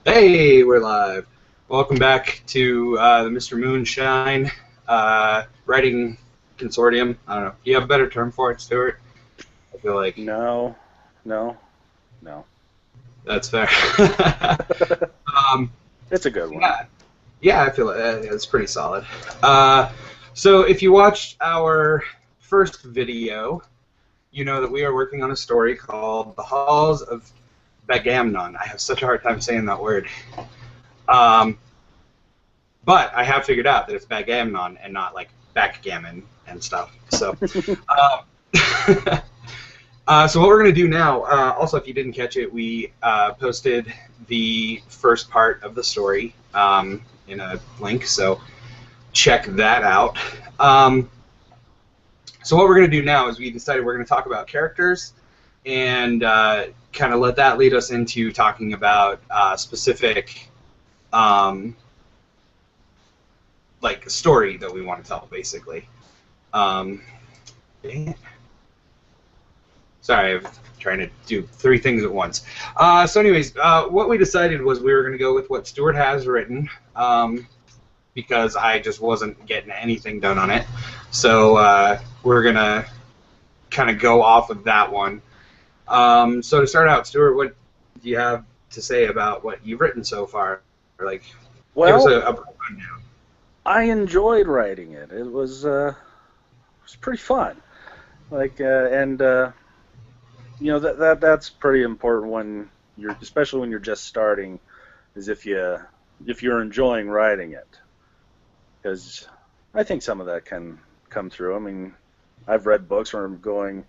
Hey, we're live. Welcome back to the Mr. Moonshine Writing Consortium. I don't know. Do you have a better term for it, Stuart? I feel like No, no, no. that's fair. um, It's a good one. yeah, yeah, I feel like it's pretty solid. Uh, so, if you watched our first video, you know that we are working on a story called The Halls of Bagamnon. I have such a hard time saying that word. Um, But I have figured out that it's Bagamnon and not like backgammon and stuff. So, uh, so what we're going to do now, also if you didn't catch it, we posted the first part of the story in a link, so check that out. Um, so what we're going to do now is we decided we're going to talk about characters and kind of let that lead us into talking about specific um, like story that we want to tell, basically. Um, Sorry, I'm trying to do three things at once. So, anyways, what we decided was we were going to go with what Stuart has written because I just wasn't getting anything done on it. So we're going to kind of go off of that one. So to start out, Stuart, what do you have to say about what you've written so far? Like, give us Well, a rundown. I enjoyed writing it. It was pretty fun. And that's pretty important when especially when you're just starting, is if you're enjoying writing it, because I think some of that can come through. I mean, I've read books where I'm going,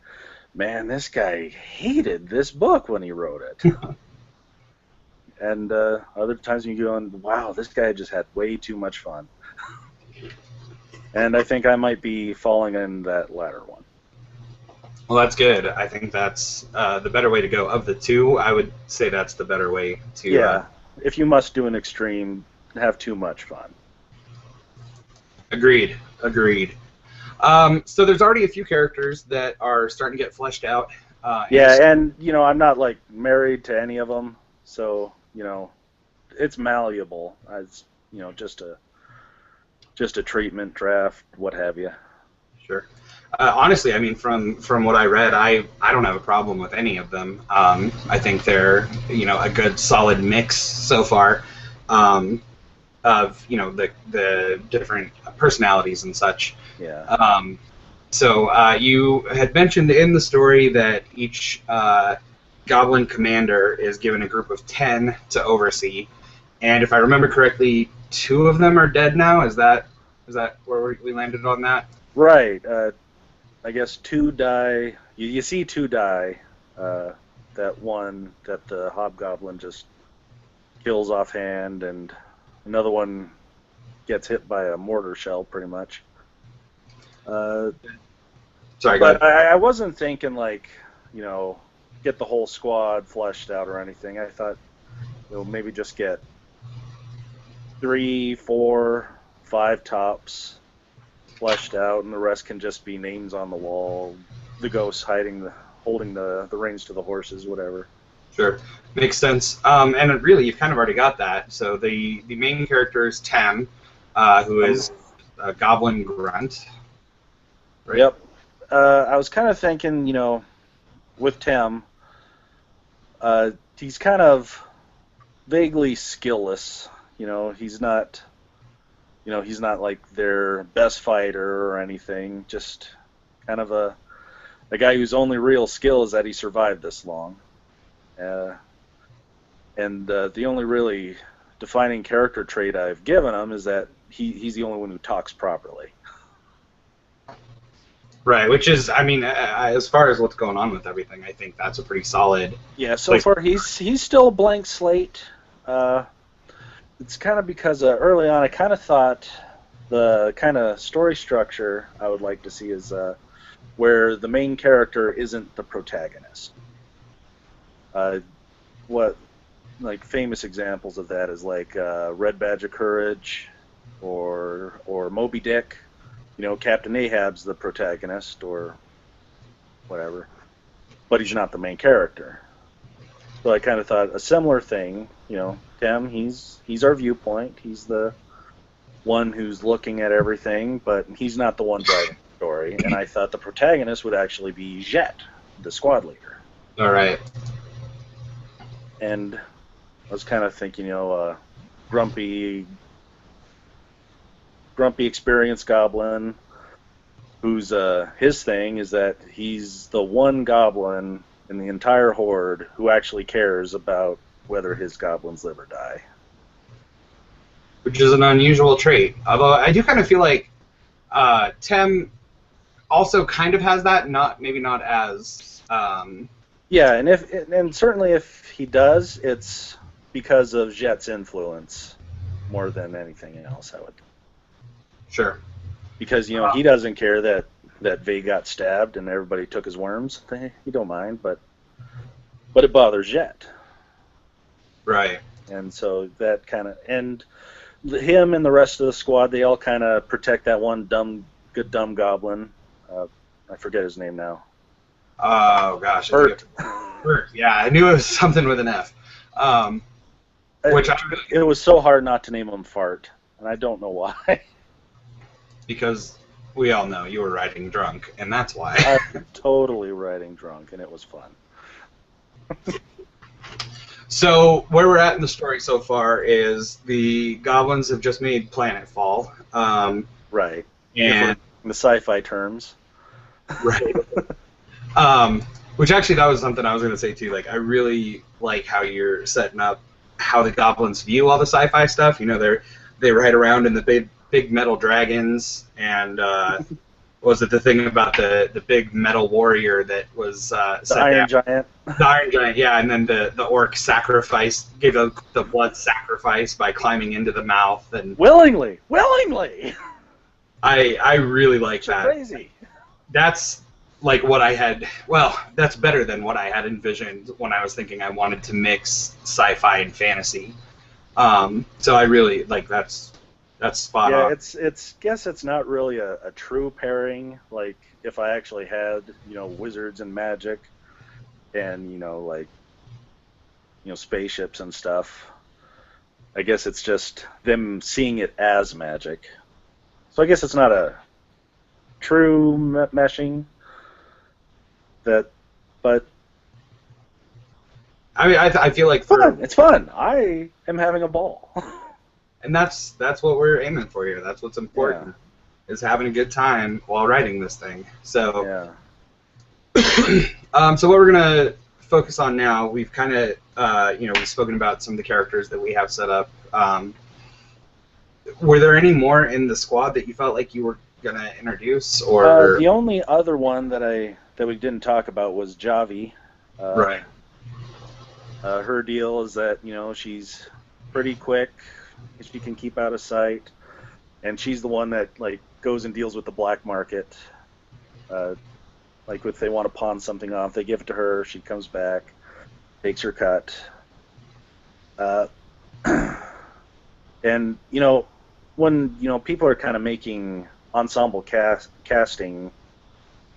man, this guy hated this book when he wrote it. And other times you go, wow, this guy just had way too much fun. And I think I might be falling in that latter one. Well, that's good. I think that's the better way to go. Of the two, I would say that's the better way to. Yeah, if you must do an extreme, have too much fun. Agreed. Agreed. So there's already a few characters that are starting to get fleshed out in the Yeah, story. and I'm not like married to any of them, so it's malleable as just a treatment draft, what have you. Sure. Honestly, I mean, from what I read, I don't have a problem with any of them. I think they're a good solid mix so far of the different personalities and such. Yeah. So you had mentioned in the story that each goblin commander is given a group of 10 to oversee, and if I remember correctly, two of them are dead now. Is that where we landed on that? Right. I guess two die. You see two die. Uh, that one that the hobgoblin just kills offhand, and another one gets hit by a mortar shell, pretty much. Uh, Sorry, go but ahead. I wasn't thinking like, you know, get the whole squad fleshed out or anything. I thought, maybe just get three, four, five tops fleshed out, and the rest can just be names on the wall. The ghosts holding the reins to the horses, whatever. Sure, makes sense. And really, you've kind of already got that. So the main character is Tem, who Um, is a goblin grunt, right? yep. I was kind of thinking, with Tim, he's kind of vaguely skillless. He's not like their best fighter or anything. Just kind of a guy whose only real skill is that he survived this long. Uh, and the only really defining character trait I've given him is that he's the only one who talks properly. Right, which is, I mean, as far as what's going on with everything, I think that's a pretty solid Yeah, so place. far he's still a blank slate. Uh, it's kind of because early on I kind of thought the kind of story structure I would like to see is where the main character isn't the protagonist. Uh, what like famous examples of that is like Red Badge of Courage or Moby Dick. Captain Ahab's the protagonist or whatever, but he's not the main character. So I kind of thought a similar thing Tim, he's our viewpoint. He's the one who's looking at everything, but he's not the one driving the story. And I thought the protagonist would actually be Jet, the squad leader. All right. And I was kind of thinking, grumpy, experienced goblin, whose his thing is that he's the one goblin in the entire horde who actually cares about whether his goblins live or die. Which is an unusual trait. Although I do kind of feel like Tim also kind of has that, maybe not as. Yeah, and certainly if he does, it's because of Jet's influence more than anything else, I would. Sure. Because he doesn't care that Vay got stabbed and everybody took his worms. He don't mind, but it bothers Jet. Right. And so that kind of him and the rest of the squad, they all kind of protect that one dumb goblin. I forget his name now. Oh gosh. Bert. Bert. Yeah, I knew it was something with an F. It was so hard not to name him Fart, and I don't know why. Because we all know you were riding drunk, and that's why. I was totally riding drunk, and it was fun. So where we're at in the story so far is the goblins have just made planetfall. Right. And in the sci-fi terms. Right. Which actually that was something I was going to say too. Like I really like how you're setting up how the goblins view all the sci-fi stuff. They ride around in the big metal dragons, and was it the thing about the big metal warrior that was the Iron Giant? The Iron Giant, yeah, and then the orc gave the blood sacrifice by climbing into the mouth and willingly. I really like that. Crazy. That's like what I had. Well, that's better than what I had envisioned when I was thinking I wanted to mix sci-fi and fantasy. So I really like that's spot on. Yeah, guess it's not really a true pairing. Like if I actually had wizards and magic, and spaceships and stuff. I guess it's just them seeing it as magic. So I guess it's not a true meshing. But I mean, I feel like it's fun. I am having a ball. And that's what we're aiming for here. That's what's important, is having a good time while writing this thing. So, so what we're gonna focus on now, we've kind of, we've spoken about some of the characters that we have set up. Were there any more in the squad that you felt like you were gonna introduce, or the only other one that we didn't talk about was Javi. Right. Her deal is that she's pretty quick. She can keep out of sight, and she's the one that goes and deals with the black market. If they want to pawn something off, they give it to her. She comes back, takes her cut. And when people are kind of making ensemble casting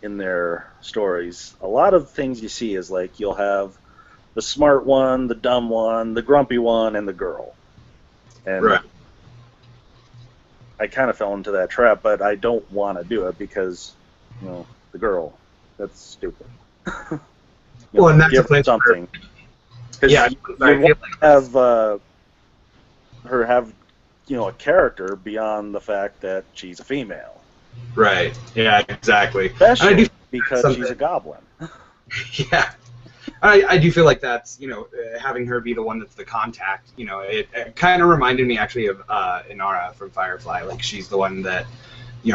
in their stories, a lot of things you see is you'll have the smart one, the dumb one, the grumpy one, and the girl. And right. I kind of fell into that trap, but I don't want to do it because, the girl, that's stupid. Well, and that's a place something. Yeah, you have her have a character beyond the fact that she's a female. Right. Yeah. Exactly. Especially because she's a goblin. Yeah. I do feel like that's, having her be the one that's the contact, it kind of reminded me actually of Inara from Firefly. Like, she's the one that,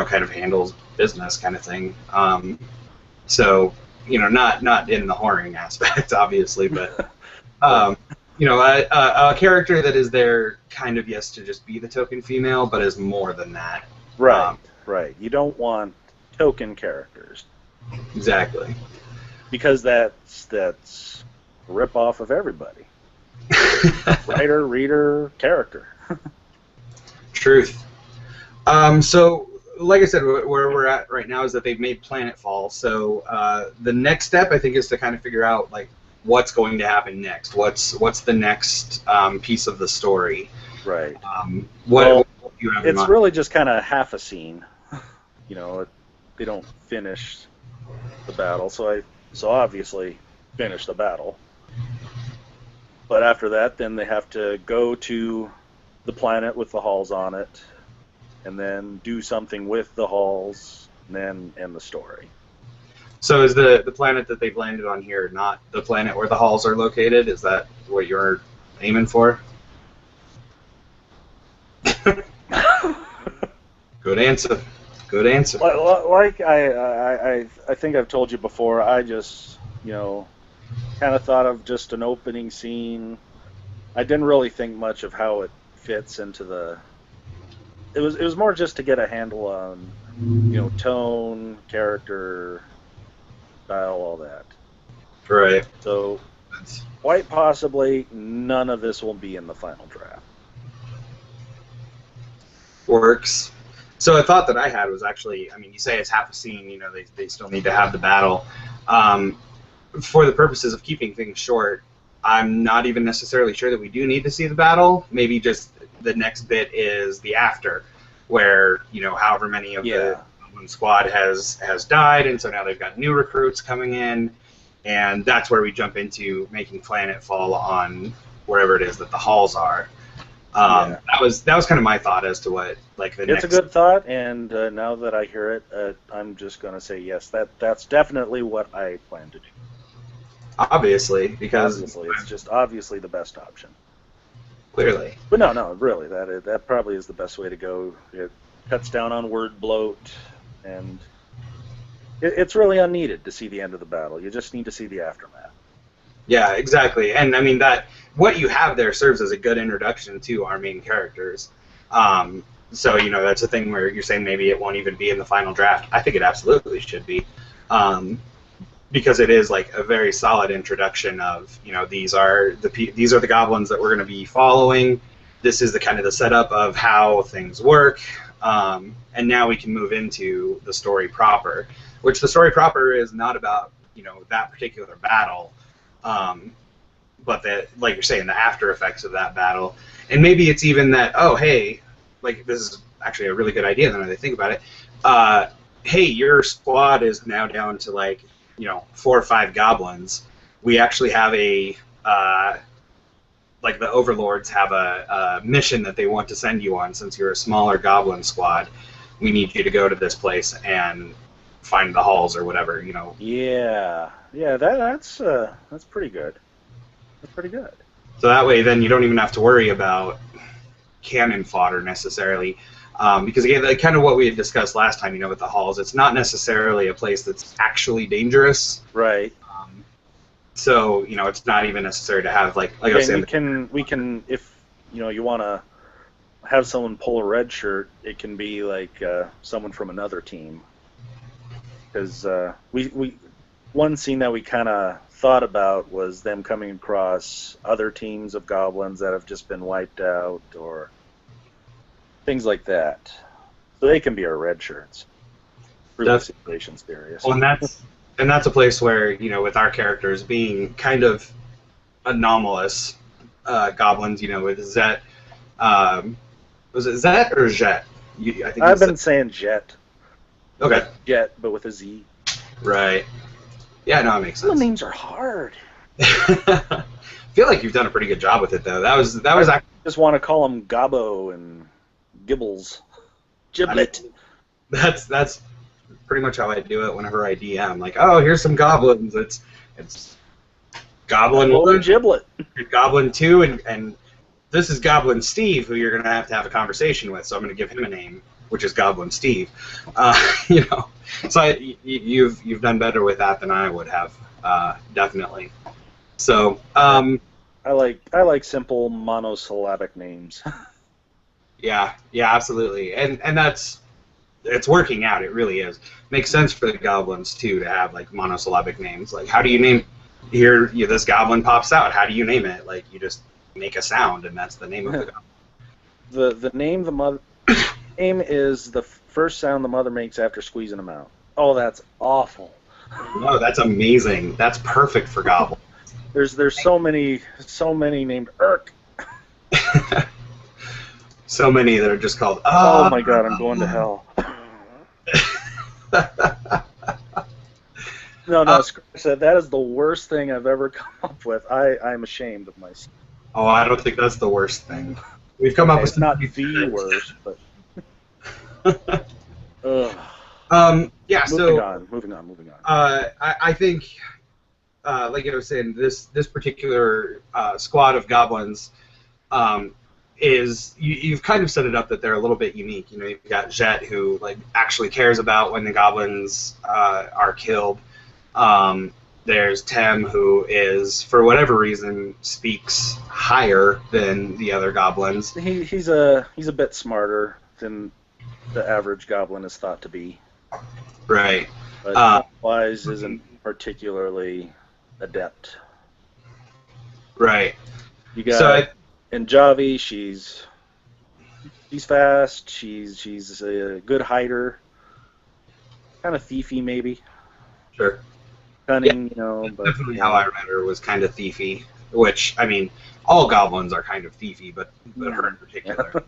kind of handles business kind of thing. So, not in the whoring aspect, obviously, but, a character that is there kind of, yes, to just be the token female, but is more than that. Right, right. You don't want token characters. Exactly. Because that's a rip-off of everybody. Writer, reader, character. Truth. So, like I said, where we're at right now is that they've made planetfall. So the next step, I think, is to kind of figure out, what's going to happen next. What's the next piece of the story? Right. What do you have in It's mind? really just kind of half a scene. They don't finish the battle, so obviously finish the battle. But after that, then they have to go to the planet with the hulls on it, and then do something with the hulls, and then end the story. So is the planet that they've landed on here not the planet where the halls are located? Is that what you're aiming for? Good answer. Good answer. Like I think I've told you before, I just, kind of thought of just an opening scene. I didn't really think much of how it fits into the. It was more just to get a handle on, tone, character, style, all that. Right. So, quite possibly, none of this will be in the final draft. Works. So a thought that I had was actually, you say it's half a scene, they still need to have the battle. For the purposes of keeping things short, I'm not even necessarily sure that we do need to see the battle. Maybe just the next bit is the after, where, however many of the squad has died, and so now they've got new recruits coming in, and that's where we jump into making planetfall on wherever it is that the halls are. That was kind of my thought as to what It's a good thought, and now that I hear it, I'm just going to say yes. That's definitely what I plan to do. Obviously, because it's just obviously the best option. Clearly, but no, really, that probably is the best way to go. It cuts down on word bloat, and it's really unneeded to see the end of the battle. You just need to see the aftermath. Yeah, exactly, and that what you have there serves as a good introduction to our main characters. So that's a thing where you're saying maybe it won't even be in the final draft. I think it absolutely should be, because it is like a very solid introduction of these are the goblins that we're going to be following. This is the kind of the setup of how things work, and now we can move into the story proper, which the story proper is not about that particular battle. But that, like you're saying, the after effects of that battle, and maybe it's even that, oh, hey, like this is actually a really good idea. Then I think about it. Hey, your squad is now down to 4 or 5 goblins. We actually have a the overlords have a mission that they want to send you on. Since you're a smaller goblin squad, we need you to go to this place and find the halls or whatever. Yeah, that's pretty good. That's pretty good. So that way, then you don't even have to worry about cannon fodder necessarily, because again, kind of what we had discussed last time, with the halls, it's not necessarily a place that's actually dangerous. Right. So it's not even necessary to have like I was saying. We can if you want to have someone pull a red shirt, it can be like someone from another team, because we one scene that we kind of thought about was them coming across other teams of goblins that have just been wiped out or things like that. So they can be our red shirts. That's situation's serious. Well, and that's a place where with our characters being kind of anomalous goblins, with Zet. Was it Zet or Jet? I think I've been saying Jet. Okay. Like Jet, but with a Z. Right. Yeah, no, it makes sense. Some names are hard. I feel like you've done a pretty good job with it, though. That was I just want to call them Gobbo and Gibbles. Giblet. That's pretty much how I do it whenever I DM. Like, oh, here's some goblins. It's Goblin 1, Giblet. Goblin 2, and this is Goblin Steve, who you're going to have a conversation with. So I'm going to give him a name, which is Goblin Steve. So you've done better with that than I would have, definitely. So I like simple monosyllabic names. yeah, absolutely, and it's working out. It really is. Makes sense for the goblins too to have like monosyllabic names. Like, how do you name? Here, this goblin pops out. How do you name it? Like, you just make a sound, and that's the name of the goblin. The name name is the first sound the mother makes after squeezing them out. Oh, that's awful. No, that's amazing. That's perfect for goblins. There's so many named Irk. So many that are just called. Oh my God, I'm going to hell. No, scratch that. That is the worst thing I've ever come up with. I'm ashamed of myself. Oh, I don't think that's the worst thing. We've come up with it's not the worst, but. Yeah. Moving on. I think, like I was saying, this particular squad of goblins is you've kind of set it up that they're a little bit unique. You know, you've got Jet, who like actually cares about when the goblins are killed. There's Tem, who is, for whatever reason, speaks higher than the other goblins. He's a bit smarter than the average goblin is thought to be. Right. But Wise isn't particularly adept. Right. You got and Javi, she's fast. She's a good hider. Kind of thiefy, maybe. Sure. Cunning, But definitely how I read her was kind of thiefy. Which, I mean, all goblins are kind of thiefy, but her in particular.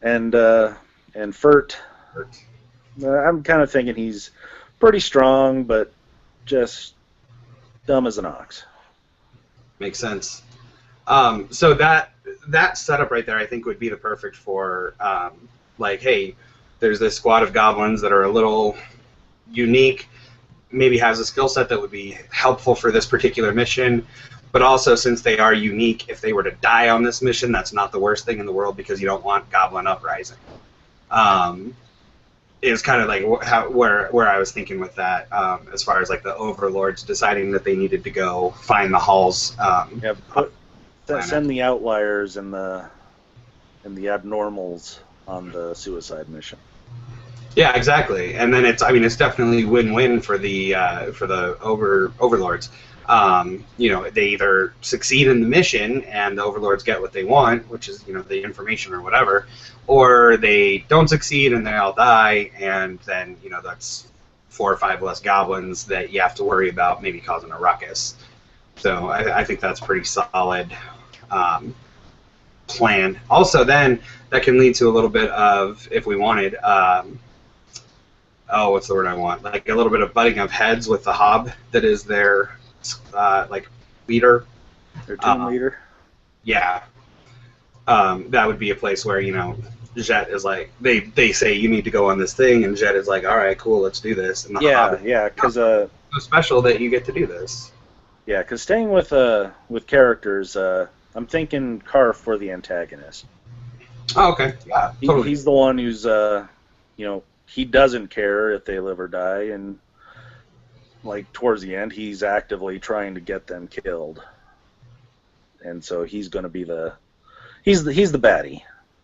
And Furt. I'm kind of thinking he's pretty strong, but just dumb as an ox. Makes sense. So that setup right there, I think, would be the perfect for, like, hey, there's this squad of goblins that are a little unique, maybe has a skill set that would be helpful for this particular mission, but also since they are unique, if they were to die on this mission, that's not the worst thing in the world because you don't want goblin uprising. Is kind of like where I was thinking with that, as far as like the overlords deciding that they needed to go find the halls. Send the outliers and the abnormals on the suicide mission. Yeah, exactly. And then it's definitely win-win for the overlords. They either succeed in the mission and the overlords get what they want, which is the information or whatever, or they don't succeed and they all die, and then that's 4 or 5 less goblins that you have to worry about maybe causing a ruckus. So I think that's pretty solid plan. Also, then that can lead to a little bit of, if we wanted, what's the word I want? Like a little bit of butting of heads with the Hob that is their leader. Their team leader? Yeah. That would be a place where, Jet is like, they say you need to go on this thing, and Jet is like, all right, cool, let's do this. And the Hob because so special that you get to do this. Yeah, because staying with characters, I'm thinking Karf for the antagonist. Oh, okay. Yeah, totally. He's the one who's, he doesn't care if they live or die, and like towards the end, he's actively trying to get them killed, and so he's going to be he's the baddie.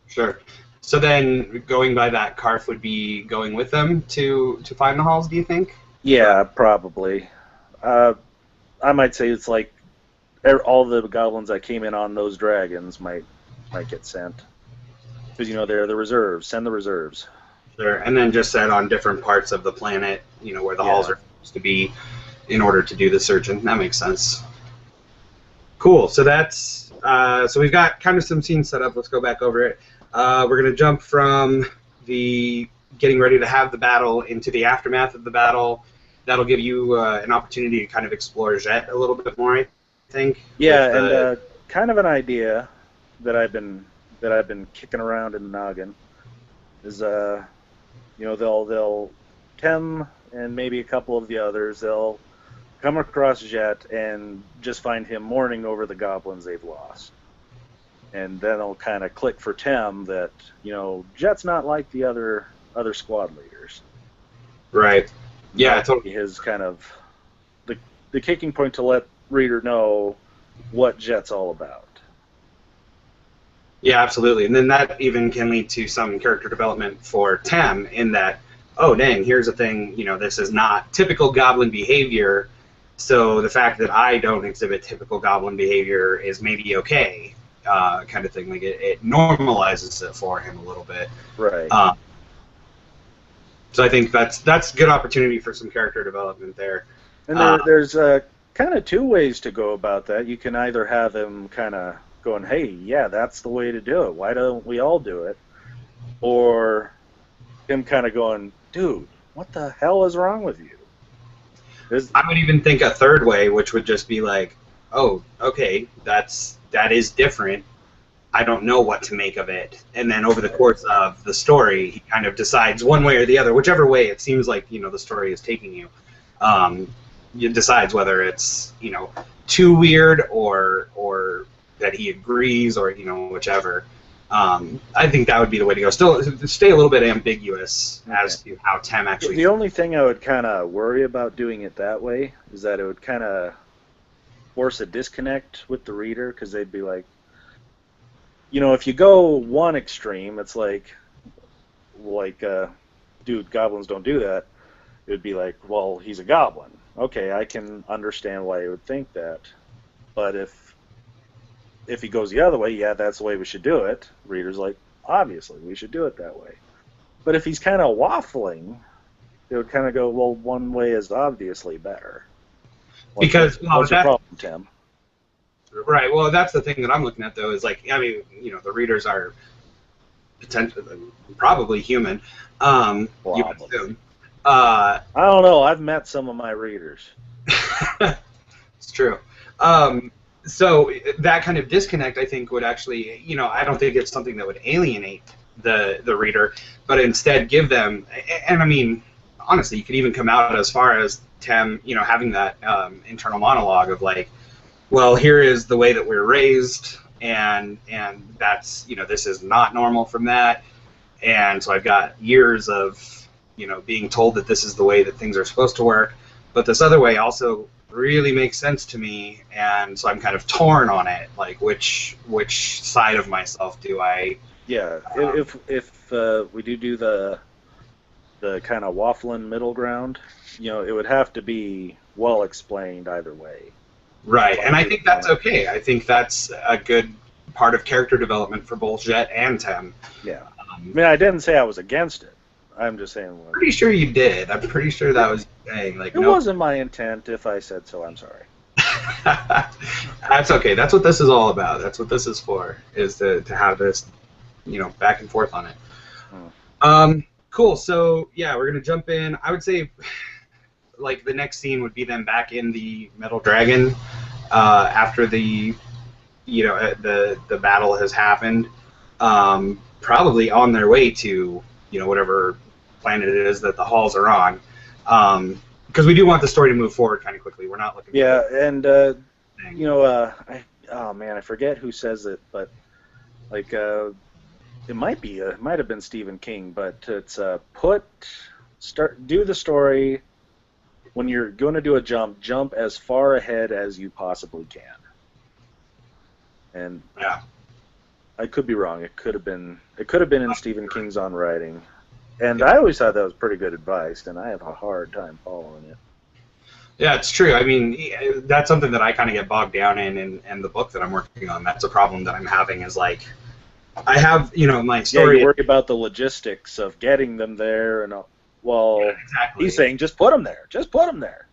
Sure. So then, going by that, Karf would be going with them to find the halls. Do you think? Yeah, probably. I might say it's like all the goblins that came in on those dragons might get sent, because they're the reserves. Send the reserves. Sure, and then just set on different parts of the planet, where the halls are supposed to be, in order to do the searching. That makes sense. Cool. So that's so we've got kind of some scenes set up. Let's go back over it. We're gonna jump from the getting ready to have the battle into the aftermath of the battle. That'll give you an opportunity to kind of explore Jet a little bit more, I think. Yeah, and kind of an idea that I've been kicking around in the noggin is they'll Tem and maybe a couple of the others, they'll come across Jet and just find him mourning over the goblins they've lost. And then it'll kind of click for Tem that, Jet's not like the other squad leaders. Right. Yeah, totally. His kind of the kicking point to let reader know what Jet's all about. Yeah, absolutely. And then that even can lead to some character development for Tem in that, oh, dang, here's a thing, this is not typical goblin behavior, so the fact that I don't exhibit typical goblin behavior is maybe okay, kind of thing. Like, it normalizes it for him a little bit. Right. So I think that's a good opportunity for some character development there. And there's kind of two ways to go about that. You can either have him kind of going, hey, yeah, that's the way to do it. Why don't we all do it? Or him kind of going, dude, what the hell is wrong with you? I would even think a third way, which would just be like, oh, okay, that is different. I don't know what to make of it. And then over the course of the story, he kind of decides one way or the other, whichever way it seems like, the story is taking you. It decides whether it's, too weird or that he agrees or, whichever. I think that would be the way to go. Still, stay a little bit ambiguous as to how Tem actually... The only thing I would kind of worry about doing it that way is that it would kind of force a disconnect with the reader, because they'd be like, if you go one extreme, it's like, dude, goblins don't do that. It would be like, well, he's a goblin. Okay, I can understand why you would think that. But if he goes the other way, yeah, that's the way we should do it. Reader's like, obviously, we should do it that way. But if he's kind of waffling, it would kind of go, well, one way is obviously better. What's your problem, Tim? Right. Well, that's the thing that I'm looking at, though, is like, the readers are potentially probably human. I don't know. I've met some of my readers. It's true. So that kind of disconnect, I think, would actually, I don't think it's something that would alienate the reader, but instead give them, and I mean, honestly, you could even come out as far as Tem, having that internal monologue of like, well, here is the way that we're raised, and that's, this is not normal from that, and so I've got years of, being told that this is the way that things are supposed to work, but this other way also really makes sense to me, and so I'm kind of torn on it, like which side of myself do I... Yeah, if we do the kind of waffling middle ground, it would have to be well explained either way. Right, and I think that's okay. I think that's a good part of character development for both Jet and Tem. Yeah. I mean, I didn't say I was against it. I'm just saying... I'm pretty sure you did. I'm pretty sure that was saying, like, it wasn't my intent. If I said so, I'm sorry. That's okay. That's what this is all about. That's what this is for, is to have this, back and forth on it. Cool. So, yeah, we're going to jump in. I would say... like the next scene would be them back in the Metal Dragon after the the battle has happened, probably on their way to whatever planet it is that the Halls are on, because we do want the story to move forward kind of quickly. We're not looking. Yeah, and oh man, I forget who says it, but like it might have been Stephen King, but it's do the story. When you're going to do a jump as far ahead as you possibly can. And yeah, I could be wrong. It could have been in Stephen King's On Writing. And I always thought that was pretty good advice, and I have a hard time following it. Yeah, it's true. I mean, that's something that I kind of get bogged down in the book that I'm working on. That's a problem that I'm having, is like, I have, my story... Yeah, you worry about the logistics of getting them there, and well, yeah, exactly. He's saying just put them there. Just put them there.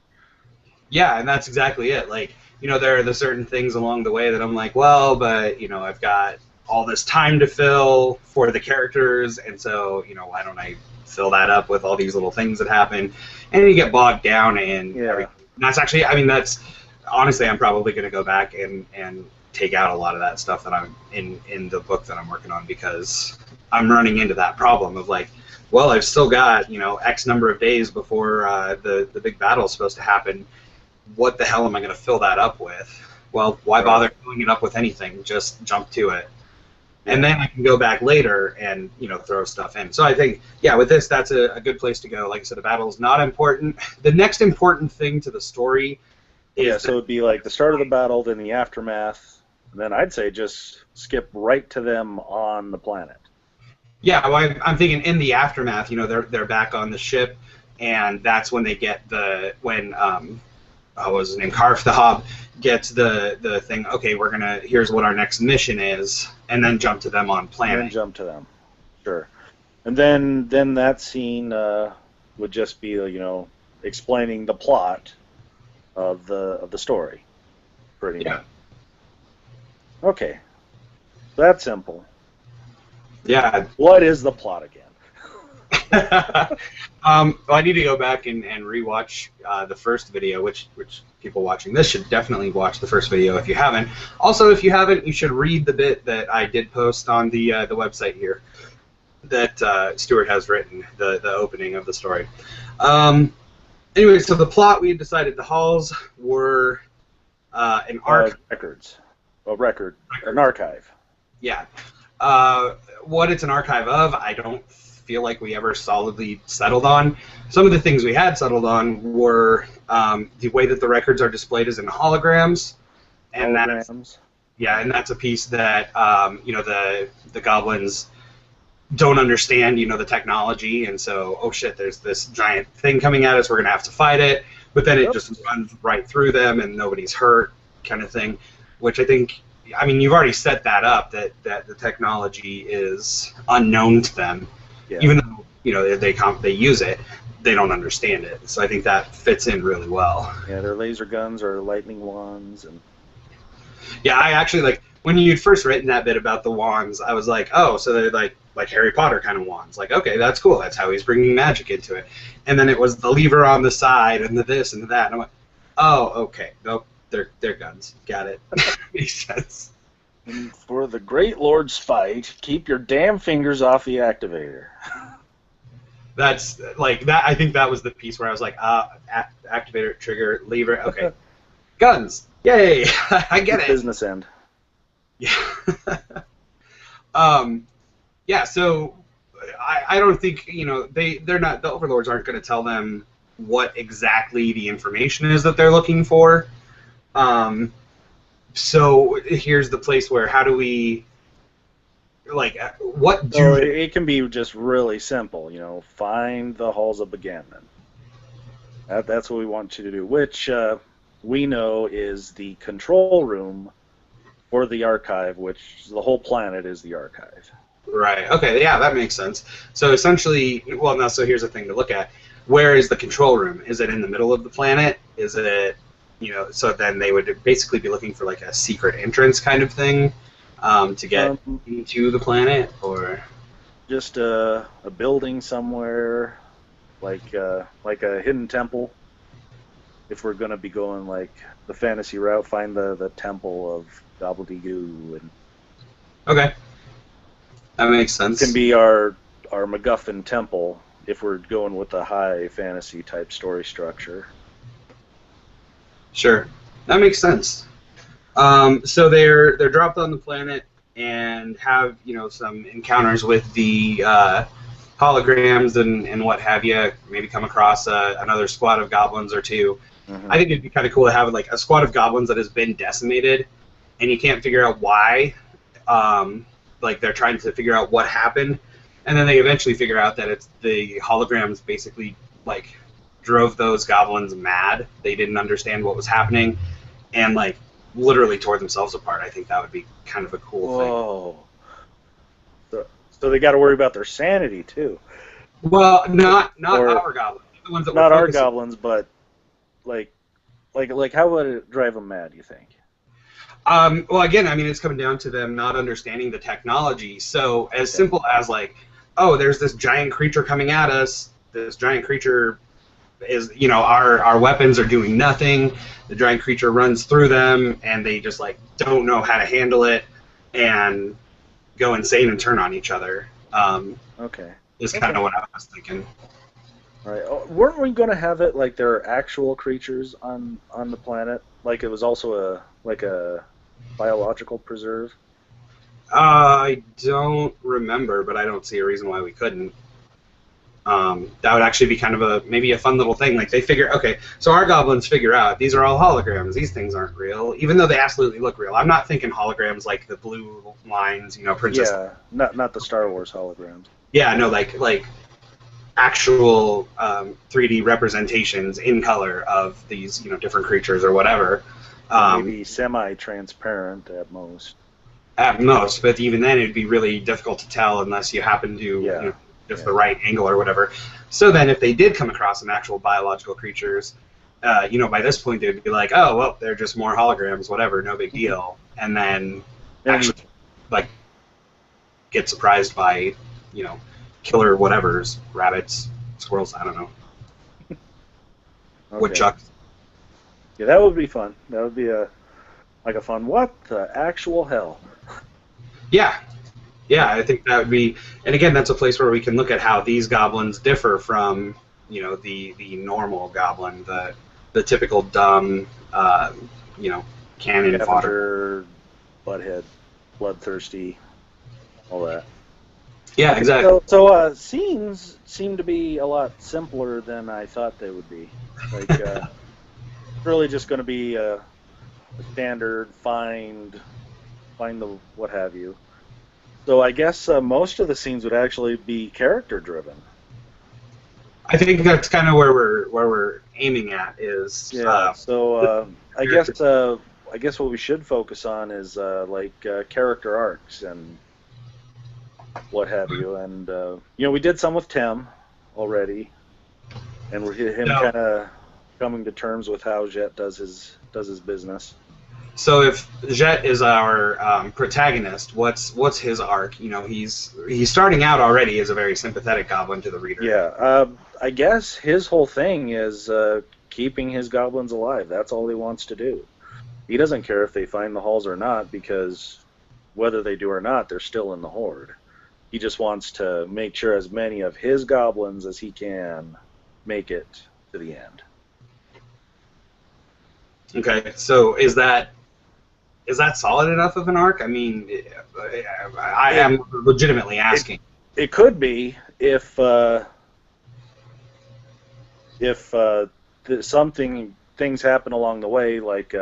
Yeah, and that's exactly it. Like, there are the certain things along the way that I'm like, well, but, I've got all this time to fill for the characters, and so, why don't I fill that up with all these little things that happen? And you get bogged down in everything. And that's actually, honestly, I'm probably going to go back and take out a lot of that stuff that I'm in the book that I'm working on, because I'm running into that problem of like, well, I've still got, X number of days before the big battle is supposed to happen. What the hell am I going to fill that up with? Well, why bother filling it up with anything? Just jump to it. And then I can go back later and, throw stuff in. So I think, yeah, with this, that's a good place to go. Like I said, the battle is not important. The next important thing to the story is... Yeah, so it would be like the start of the battle, then the aftermath. And then I'd say just skip right to them on the planet. Yeah, well, I'm thinking in the aftermath, they're back on the ship, and that's when they get what was his name, Karf the Hob gets the thing. Okay, here's what our next mission is, and then jump to them on planet. And then jump to them, sure. And then that scene would just be explaining the plot of the story, pretty Yeah. much. Okay, that's simple. Yeah. What is the plot again? Well, I need to go back and rewatch the first video, which people watching this should definitely watch the first video if you haven't. Also, if you haven't, you should read the bit that I did post on the website here that Stuart has written, the opening of the story. Anyway, so the plot, we had decided the halls were an archive. Records. A record. An archive. Yeah. What it's an archive of, I don't feel like we ever solidly settled on. Some of the things we had settled on were the way that the records are displayed is in holograms, and Holograms. that's a piece that the goblins don't understand, the technology, and so, oh shit, there's this giant thing coming at us, we're gonna have to fight it, but then it just runs right through them and nobody's hurt, kind of thing, which I think, you've already set that up, that the technology is unknown to them. Yeah. Even though they use it, they don't understand it. So I think that fits in really well. Yeah, their laser guns are lightning wands, and yeah, I actually when you'd first written that bit about the wands, I was like, oh, so they're like Harry Potter kind of wands. Like, okay, that's cool. That's how he's bringing magic into it. And then it was the lever on the side and the this and the that. And I'm like, oh, okay, nope, they're guns. Got it. Makes sense. And for the Great Lord's fight, keep your damn fingers off the activator. That's that. I think that was the piece where I was like, activator, trigger, lever. Okay, guns. Yay! I get it. Business end. Yeah. Yeah. So I don't think they're not, the overlords aren't going to tell them what exactly the information is that they're looking for. So here's the place where how do we what do it can be just really simple, find the halls of Bagamnon. That's what we want you to do, which we know is the control room for the archive, which the whole planet is the archive. Right. Okay. Yeah, that makes sense. So essentially, so here's the thing to look at. Where is the control room? Is it in the middle of the planet? Is it, so then they would basically be looking for a secret entrance kind of thing to get into the planet, or just a building somewhere, like a hidden temple. If we're going to be going the fantasy route, find the temple of Gobbledygoo. Okay. That makes sense. It can be our MacGuffin temple if we're going with a high fantasy type story structure. Sure, that makes sense. So they're dropped on the planet and have some encounters with the holograms and what have you. Maybe come across another squad of goblins or two. Mm-hmm. I think it'd be kind of cool to have a squad of goblins that has been decimated, and you can't figure out why. They're trying to figure out what happened, and then they eventually figure out that it's the holograms basically drove those goblins mad. They didn't understand what was happening, and literally tore themselves apart. I think that would be kind of a cool thing. So they got to worry about their sanity too. Well, not our goblins. The ones that not our goblins, but how would it drive them mad? You think? Well, again, it's coming down to them not understanding the technology. So as simple as there's this giant creature coming at us. This giant creature is, our weapons are doing nothing. The giant creature runs through them, and they just don't know how to handle it and go insane and turn on each other. Okay. Is kind of what I was thinking. All right. Oh, weren't we going to have it there are actual creatures on the planet? It was also a biological preserve? I don't remember, but I don't see a reason why we couldn't. That would actually be kind of maybe a fun little thing. They figure, okay, so our goblins figure out these are all holograms. These things aren't real, even though they absolutely look real. I'm not thinking holograms like the blue lines, Princess. Yeah, not the Star Wars holograms. Yeah, no, like actual 3D representations in color of these, different creatures or whatever. Maybe semi-transparent at most. At most, but even then it'd be really difficult to tell unless you happen to the right angle or whatever. So then if they did come across some actual biological creatures, by this point they'd be like, oh well, they're just more holograms, whatever, no big deal, and then actually like get surprised by killer whatevers, rabbits, squirrels, I don't know, Okay. woodchucks. Yeah, that would be fun. That would be a fun. What the actual hell? Yeah, yeah, I think that would be, and again, that's a place where we can look at how these goblins differ from the normal goblin, the typical dumb cannon fodder. Scavenger, butthead, bloodthirsty, all that. Yeah, Okay, exactly. So scenes seem to be a lot simpler than I thought they would be. Like, really just going to be a standard find the what have you. So I guess most of the scenes would actually be character driven. I think that's kind of where we're aiming at is. Yeah. So I guess what we should focus on is character arcs and what have you. And we did some with Tim already, and we're him kind of coming to terms with how Jet does his business. So if Jet is our protagonist, what's his arc? He's starting out already as a very sympathetic goblin to the reader. Yeah, I guess his whole thing is keeping his goblins alive. That's all he wants to do. He doesn't care if they find the halls or not, because whether they do or not, they're still in the Horde. He just wants to make sure as many of his goblins as he can make it to the end. Okay, so is that solid enough of an arc? I mean, I am legitimately asking. It could be if things happen along the way, like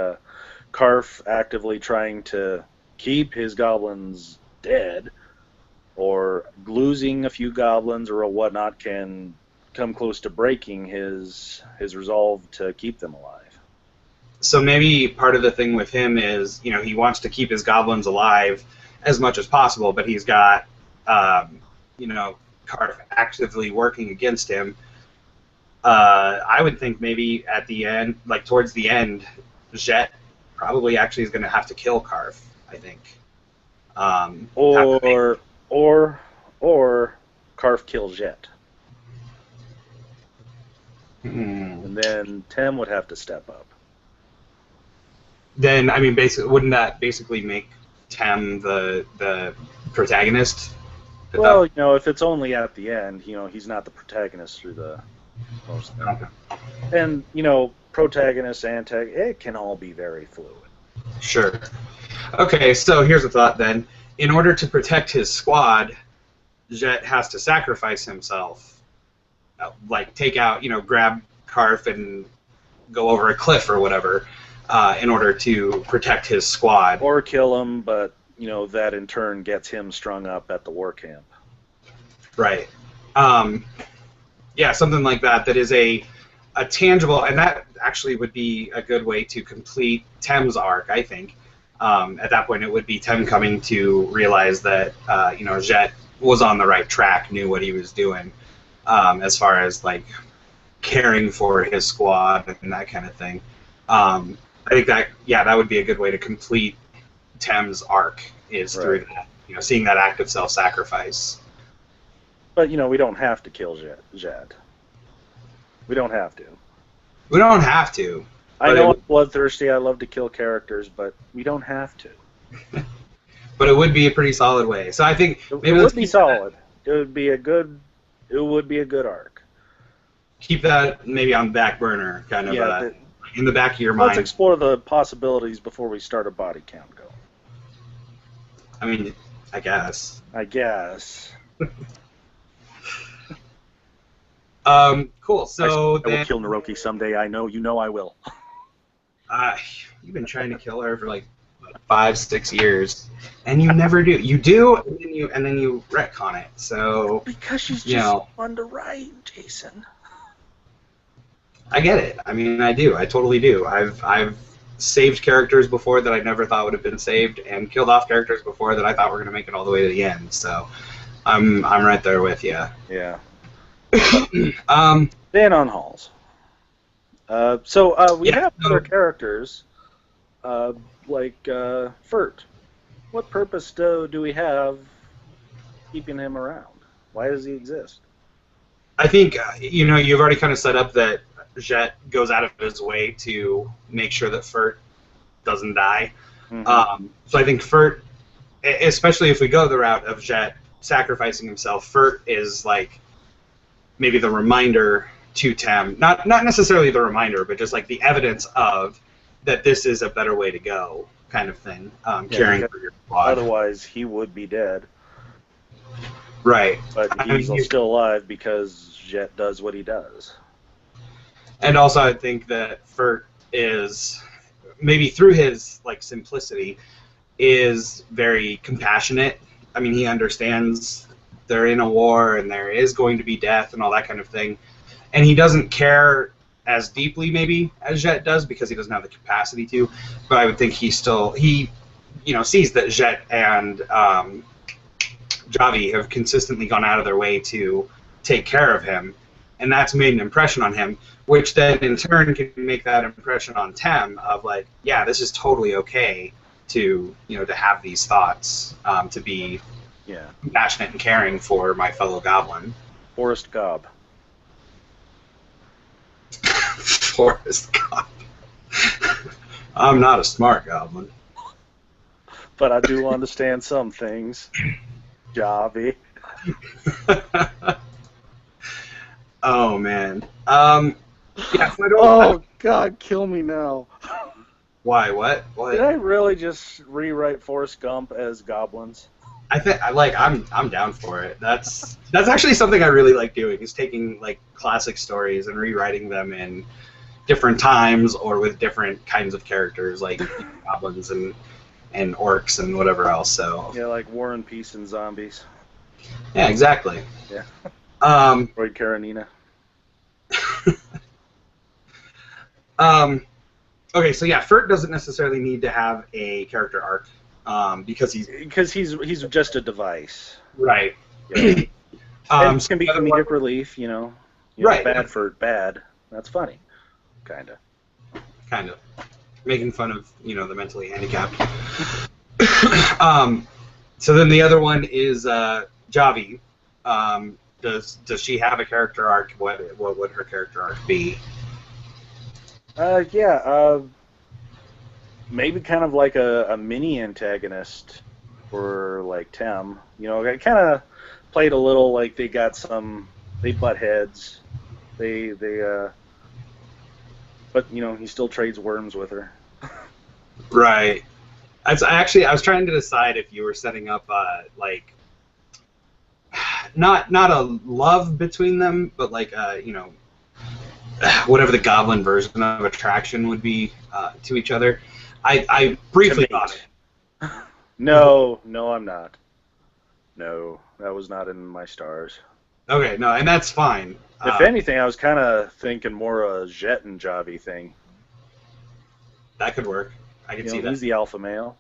Karf actively trying to keep his goblins dead, or losing a few goblins or whatnot can come close to breaking his resolve to keep them alive. So maybe part of the thing with him is, he wants to keep his goblins alive as much as possible, but he's got, Karf actively working against him. I would think maybe at the end, like towards the end, Jet probably actually is going to have to kill Karf, I think. Or Karf kills Jet. And then Tim would have to step up. Then, I mean, wouldn't that basically make Tem the protagonist? Well, if it's only at the end, he's not the protagonist through the most of it. Okay. And, protagonist, antagonist, it can all be very fluid. Sure. Okay, so here's a thought then. In order to protect his squad, Jet has to sacrifice himself. Take out, grab Karf and go over a cliff or whatever. In order to protect his squad. Or kill him, but, that in turn gets him strung up at the war camp. Right. Yeah, something like that is a tangible, and that actually would be a good way to complete Tem's arc, I think. At that point, it would be Tem coming to realize that, Jet was on the right track, knew what he was doing, as far as, caring for his squad and that kind of thing. I think that would be a good way to complete Tem's arc, is through that, seeing that act of self-sacrifice. But, we don't have to kill Jet. We don't have to. We don't have to. I know I'm bloodthirsty, I love to kill characters, but we don't have to. But it would be a pretty solid way. So I think maybe it would be solid. It would be a good arc. Keep that maybe on the back burner, kind of in the back of your mind. Let's explore the possibilities before we start a body count goal. I mean, I guess. Cool. So I will kill Naroki someday. I know. I will. You've been trying to kill her for 5-6 years, and you never do. You do, and then you retcon it. So because she's just fun to write, Jason. I get it. I mean, I do. I totally do. I've saved characters before that I never thought would have been saved, and killed off characters before that I thought were going to make it all the way to the end. So I'm right there with you. Yeah. Dan on halls. We Yeah. have So other characters, uh, like Furt. What purpose do we have keeping him around? Why does he exist? I think you've already kind of set up that Jet goes out of his way to make sure that Furt doesn't die. Hmm. So I think Furt, especially if we go the route of Jet sacrificing himself, Furt is like maybe the reminder to Tem, not necessarily the reminder, but just like the evidence of that this is a better way to go, kind of thing. Yeah, Caring because for your squad, otherwise he would be dead. right? But I he's mean, still alive because Jet does what he does. and also I think that Furt is maybe through his like simplicity is very compassionate. I mean, he understands they're in a war and there is going to be death and all that kind of thing, and he doesn't care as deeply maybe as Jet does because he doesn't have the capacity to. But I would think he sees that Jet and Javi have consistently gone out of their way to take care of him, and that's made an impression on him, which then in turn can make that impression on Tem of like, yeah, this is totally okay to to have these thoughts, to be Yeah. compassionate and caring for my fellow goblin. Forrest Gob. Forest goblin. I'm not a smart goblin. But I do understand some things. Javi. Oh man. Yeah. So I don't. Oh, God, kill me now. Why? What? What? Did I really just rewrite Forrest Gump as goblins? I think I'm down for it. That's actually something I really like doing, is taking like classic stories and rewriting them in different times or with different kinds of characters like goblins and orcs and whatever else. So Yeah, like War and Peace and Zombies. yeah, exactly. Yeah. Roy Karenina. Okay, so yeah, Furt doesn't necessarily need to have a character arc, because he's just a device. right. Yeah. And So can be the other comedic one- relief, Right. Bad Furt, bad. That's funny, kinda. kind of making fun of the mentally handicapped. So then the other one is Javi. Does she have a character arc? What would her character arc be? Maybe kind of like a mini antagonist for like Tem. I kind of played a little like they butt heads. But he still trades worms with her. Right. I was trying to decide if you were setting up like not a love between them, but like whatever the goblin version of attraction would be to each other. I briefly thought it. No, I'm not. No, that was not in my stars. Okay, no, and that's fine. If anything, I was kind of thinking more a Jet and Javi thing. That could work. I can see that. He's the alpha male.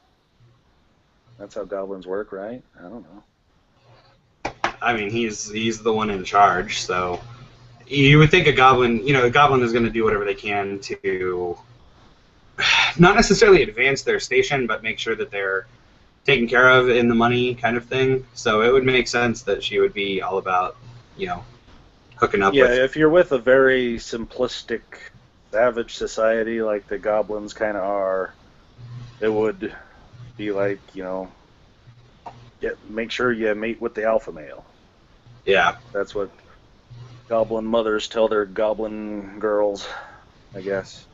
That's how goblins work, right? I don't know. I mean, he's the one in charge, so you would think a goblin is going to do whatever they can to not necessarily advance their station, but make sure that they're taken care of in the money kind of thing. So it would make sense that she would be all about, hooking up with. Yeah, if you're with a very simplistic, savage society like the goblins kind of are, it would be like, make sure you mate with the alpha male. Yeah. That's what goblin mothers tell their goblin girls, I guess.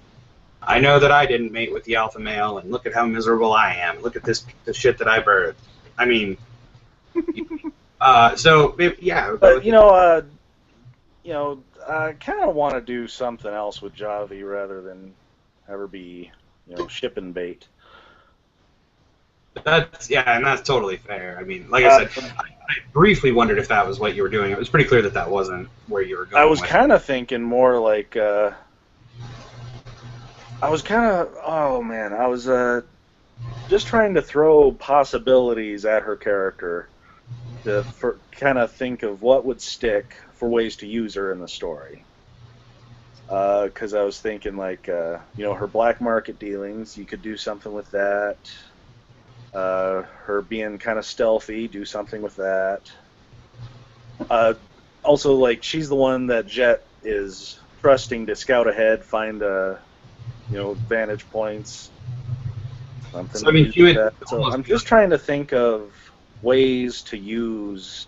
I know that I didn't mate with the alpha male, and look at how miserable I am. Look at the shit that I birthed. I mean, so yeah. But I kind of want to do something else with Javi rather than have her be, shipping bait. And that's totally fair. I mean, like I said, I briefly wondered if that was what you were doing. It was pretty clear that wasn't where you were going. I was kind of thinking more like, I was just trying to throw possibilities at her character to kind of think of what would stick for ways to use her in the story. Because I was thinking, like, her black market dealings, you could do something with that. Her being kind of stealthy, do something with that. Also, like, she's the one that Jet is trusting to scout ahead, find, vantage points, something So I mean, to she do with would that. So almost I'm be just trying to think of ways to use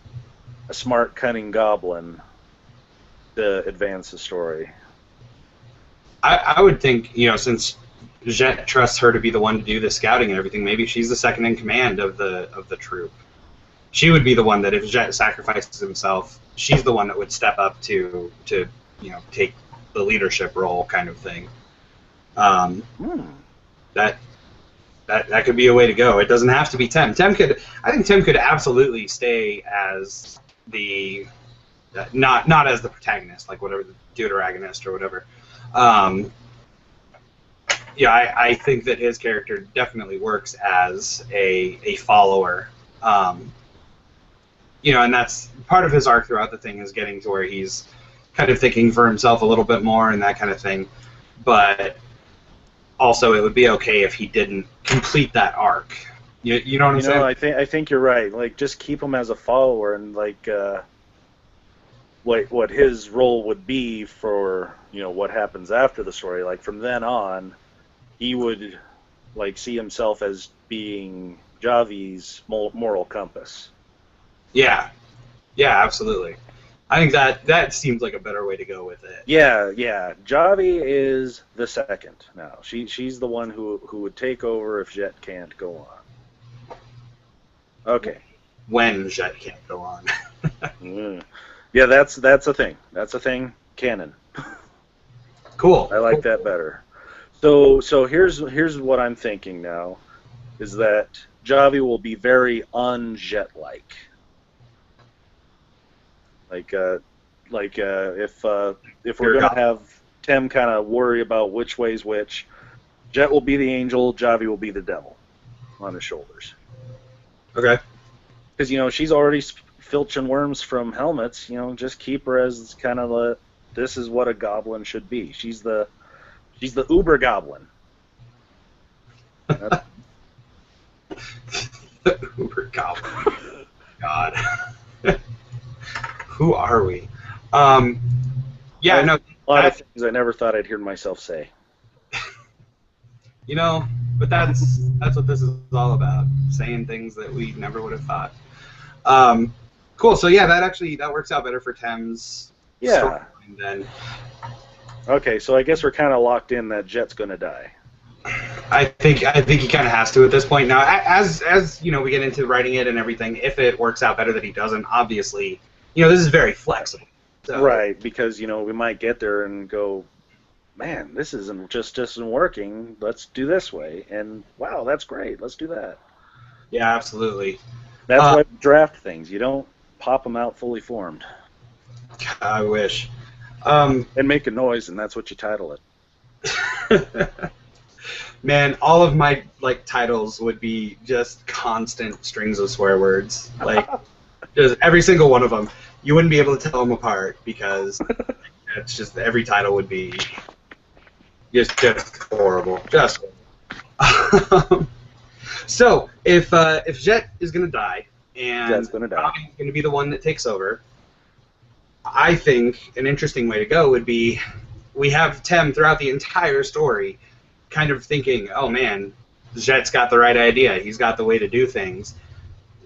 a smart, cunning goblin to advance the story. I would think, since Jet trusts her to be the one to do the scouting and everything, maybe she's the second in command of the troop. She would be the one that if Jet sacrifices himself, she's the one that would step up to take the leadership role, kind of thing. That that could be a way to go. It doesn't have to be Tem. I think Tem could absolutely stay as the not as the protagonist, like whatever the deuteragonist or whatever. I think that his character definitely works as a follower. And that's part of his arc throughout the thing is getting to where he's kind of thinking for himself a little bit more and that kind of thing. But also, it would be okay if he didn't complete that arc. You know what I'm saying? I think you're right. Like, just keep him as a follower, and like, what his role would be for what happens after the story. Like from then on, he would like see himself as being Javi's moral compass. Yeah, absolutely. I think that seems like a better way to go with it. Yeah. Javi is the second now. She's the one who would take over if Jet can't go on. Okay. When Jet can't go on. Yeah, that's a thing. That's a thing. Canon. Cool. I like that better. So here's what I'm thinking now, is that Javi will be very un-Jet-like. If we're gonna have Tem kind of worry about which way's which, Jet will be the angel, Javi will be the devil on his shoulders. Okay. Because she's already filching worms from helmets. Just keep her as kind of this is what a goblin should be. She's the uber goblin. The uber goblin. God. Who are we? A lot of things I never thought I'd hear myself say. But that's what this is all about, saying things that we never would have thought. Cool. So yeah, that works out better for Tem's storyline then. Okay, so I guess we're kind of locked in that Jet's gonna die. I think he kind of has to at this point. Now, as we get into writing it and everything, if it works out better that he doesn't, obviously, this is very flexible. So. Right, because we might get there and go, man, this isn't working. Let's do this way, and wow, that's great. Let's do that. Yeah, absolutely. That's why we draft things. You don't pop them out fully formed. I wish. And make a noise, and that's what you title it. Man, all of my titles would be just constant strings of swear words. Just every single one of them. You wouldn't be able to tell them apart because it's just every title would be just horrible. Just horrible. So if Jet is gonna die and Jet's gonna die, Bobby's gonna be the one that takes over, I think an interesting way to go would be we have Tem throughout the entire story kind of thinking, oh man, Jet's got the right idea. He's got the way to do things.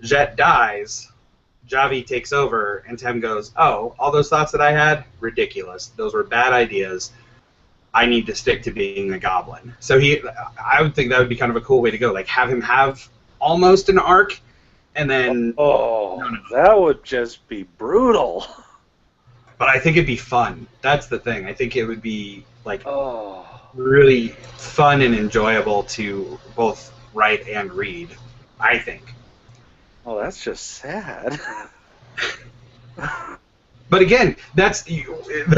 Jet dies, Javi takes over, and Tem goes, oh, all those thoughts that I had, ridiculous. Those were bad ideas. I need to stick to being a goblin. So I would think that would be kind of a cool way to go. Like have him have almost an arc, and then... That would just be brutal. But I think it'd be fun. That's the thing. I think it would be really fun and enjoyable to both write and read, I think. Oh, that's just sad. But again, that's the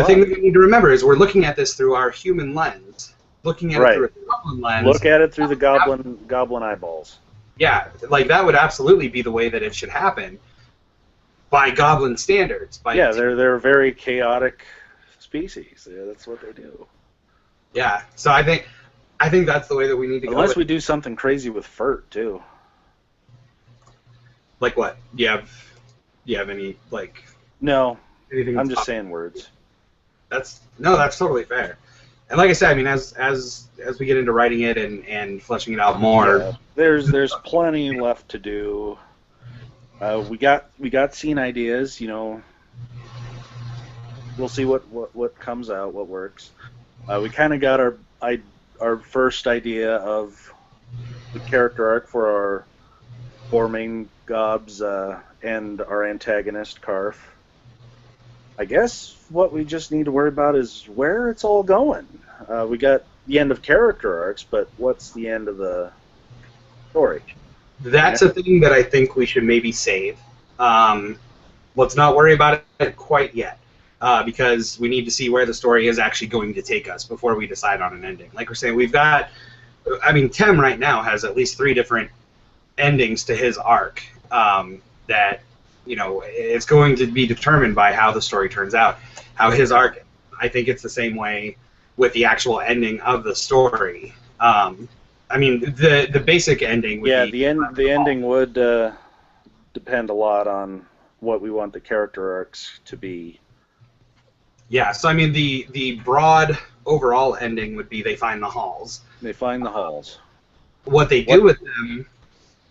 thing that we need to remember is we're looking at this through our human lens. Looking at it through a goblin lens. Look at it through the goblin eyeballs. Yeah, that would absolutely be the way that it should happen. By goblin standards. They're very chaotic, species. Yeah, that's what they do. Yeah. So I think that's the way that we need to go. Unless we do something crazy with Furt too. Like what? Do you have any like? No, Anything? I'm just saying words. That's totally fair. And like I said, I mean, as we get into writing it and fleshing it out more, yeah, there's plenty left to do. We got scene ideas, you know. We'll see what comes out, what works. We kind of got our first idea of the character arc for our four main gobs and our antagonist Karf. I guess what we just need to worry about is where it's all going. We got the end of character arcs, but what's the end of the story? that's a thing that I think we should maybe save. Let's not worry about it quite yet, because we need to see where the story is actually going to take us before we decide on an ending. Like we're saying, we've got, I mean, Tem right now has at least 3 different endings to his arc that, you know, it's going to be determined by how the story turns out. How his arc, I think it's the same way with the actual ending of the story. I mean, the basic ending would be... the ending would depend a lot on what we want the character arcs to be. Yeah, so I mean, the broad overall ending would be they find the halls. They find the halls. What they do with them,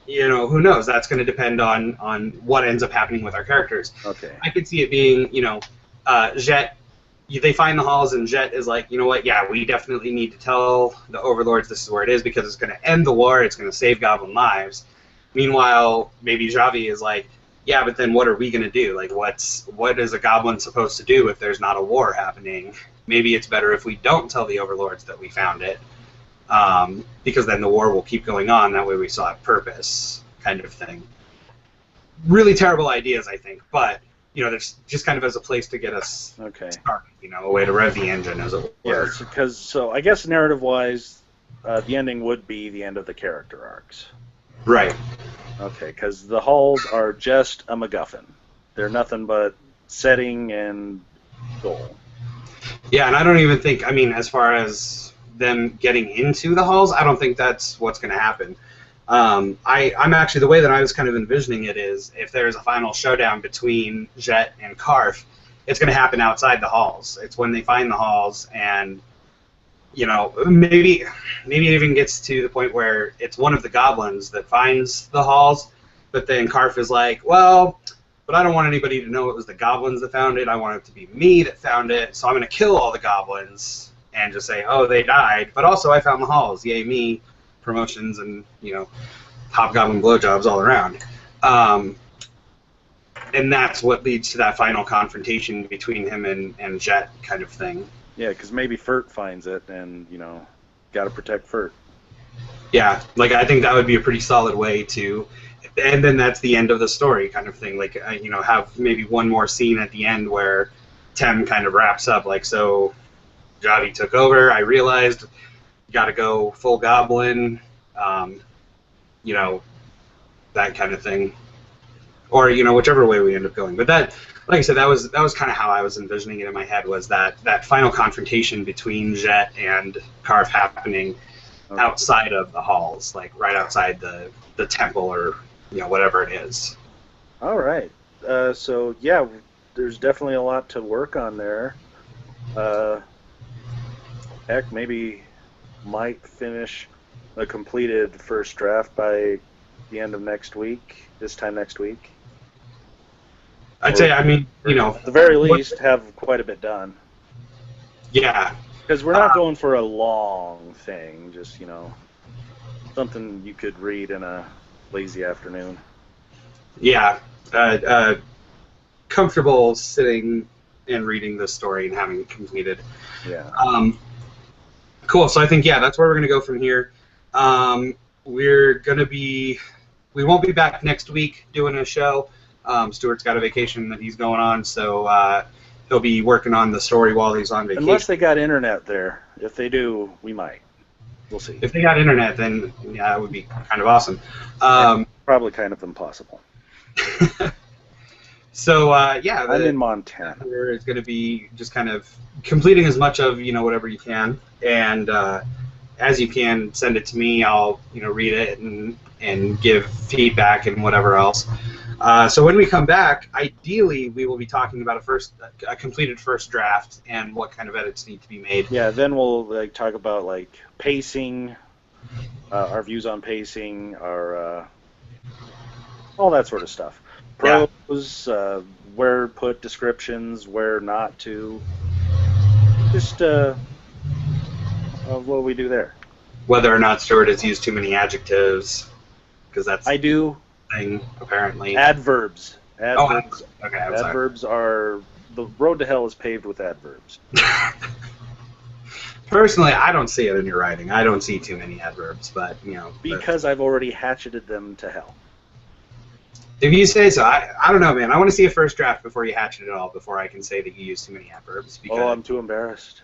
you know, who knows? That's going to depend on what ends up happening with our characters. Okay. I could see it being, you know, Jet, they find the halls and Jet is like, you know what, yeah, we definitely need to tell the overlords this is where it is because it's going to end the war, it's going to save Goblin lives. Meanwhile, maybe Javi is like, yeah, but then what are we going to do? Like, what is a goblin supposed to do if there's not a war happening? Maybe it's better if we don't tell the overlords that we found it, because then the war will keep going on. That way we still have purpose, kind of thing. Really terrible ideas, I think, but, you know, there's just kind of as a place to get us started, you know, a way to rev the engine, as it were. Yeah, so I guess narrative-wise, the ending would be the end of the character arcs. Right. Okay, because the halls are just a MacGuffin. They're nothing but setting and goal. Yeah, and I don't even think, I mean, as far as them getting into the halls, I don't think that's what's going to happen. I'm actually, the way that I was kind of envisioning it is, if there's a final showdown between Jet and Karf, it's going to happen outside the halls. It's when they find the halls, and, you know, maybe it even gets to the point where it's one of the goblins that finds the halls, but then Karf is like, well, but I don't want anybody to know it was the goblins that found it. I want it to be me that found it, so I'm going to kill all the goblins and just say, oh, they died, but also I found the halls. Yay, me. Promotions and, you know, hobgoblin blowjobs all around. And that's what leads to that final confrontation between him and Jet kind of thing. Yeah, because maybe Furt finds it and, you know, got to protect Furt. Yeah, like, I think that would be a pretty solid way to, and then that's the end of the story kind of thing. Like, you know, have maybe one more scene at the end where Tem kind of wraps up, like, so Javi took over, I realized, got to go full goblin, you know, that kind of thing, or, you know, whichever way we end up going. But that, like I said, that was kind of how I was envisioning it in my head, was that final confrontation between Jet and Karf happening outside of the halls, like right outside the temple, or, you know, whatever it is. All right. So yeah, there's definitely a lot to work on there. Heck, maybe might finish a completed first draft by the end of next week, this time next week. I'd say, I mean, you know, at the very least, have quite a bit done. Yeah. Because we're not going for a long thing, just, you know, something you could read in a lazy afternoon. Yeah. Comfortable sitting and reading the story and having it completed. Yeah. Cool. So I think, yeah, that's where we're going to go from here. We won't be back next week doing a show. Stuart's got a vacation that he's going on, so he'll be working on the story while he's on vacation. Unless they got internet there. If they do, we might. We'll see. If they got internet, then yeah, that would be kind of awesome. Probably kind of impossible. So yeah, I'm in Montana. it's going to be just kind of completing as much of whatever you can, and as you can, send it to me. I'll read it and give feedback and whatever else. So when we come back, ideally we will be talking about a completed first draft and what kind of edits need to be made. Yeah, then we'll talk about pacing, our views on pacing, our all that sort of stuff. Pros, where to put descriptions, where not to. Just what we do there. Whether or not Stuart has used too many adjectives, because that's I do. Thing apparently. Adverbs. Adverbs. Oh, okay. Adverbs are the road to hell is paved with adverbs. Personally, I don't see it in your writing. I don't see too many adverbs, but because I've already hatcheted them to hell. If you say so, I don't know, man. I want to see a first draft before you hatch it at all, before I can say that you use too many adverbs. Because... Oh, I'm too embarrassed.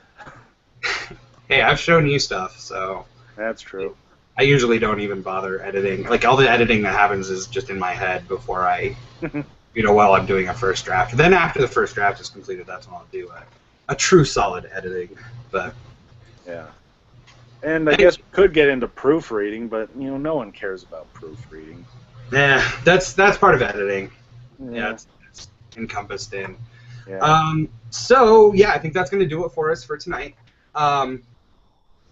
Hey, I've shown you stuff, so... That's true. I usually don't even bother editing. All the editing that happens is just in my head before I, while I'm doing a first draft. Then after the first draft is completed, that's when I'll do a true solid editing. But yeah. And I guess we could get into proofreading, but, no one cares about proofreading. Yeah, that's part of editing. Yeah, it's encompassed in. Yeah. So yeah, I think that's going to do it for us for tonight.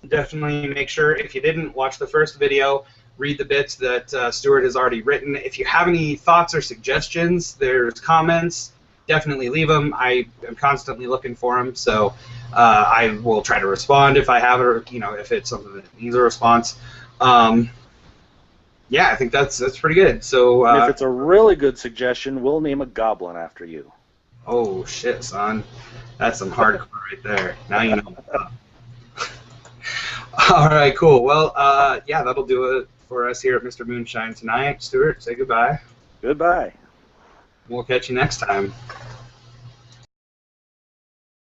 Definitely make sure, if you didn't watch the first video, read the bits that Stuart has already written. If you have any thoughts or suggestions, there's comments, definitely leave them. I am constantly looking for them, so I will try to respond if I have it, or if it's something that needs a response. Yeah, I think that's pretty good. So if it's a really good suggestion, we'll name a goblin after you. Oh shit, son, that's some hardcore right there. Now you know. All right, cool. Well, yeah, that'll do it for us here at Mr. Moonshine tonight. Stuart, say goodbye. Goodbye. We'll catch you next time.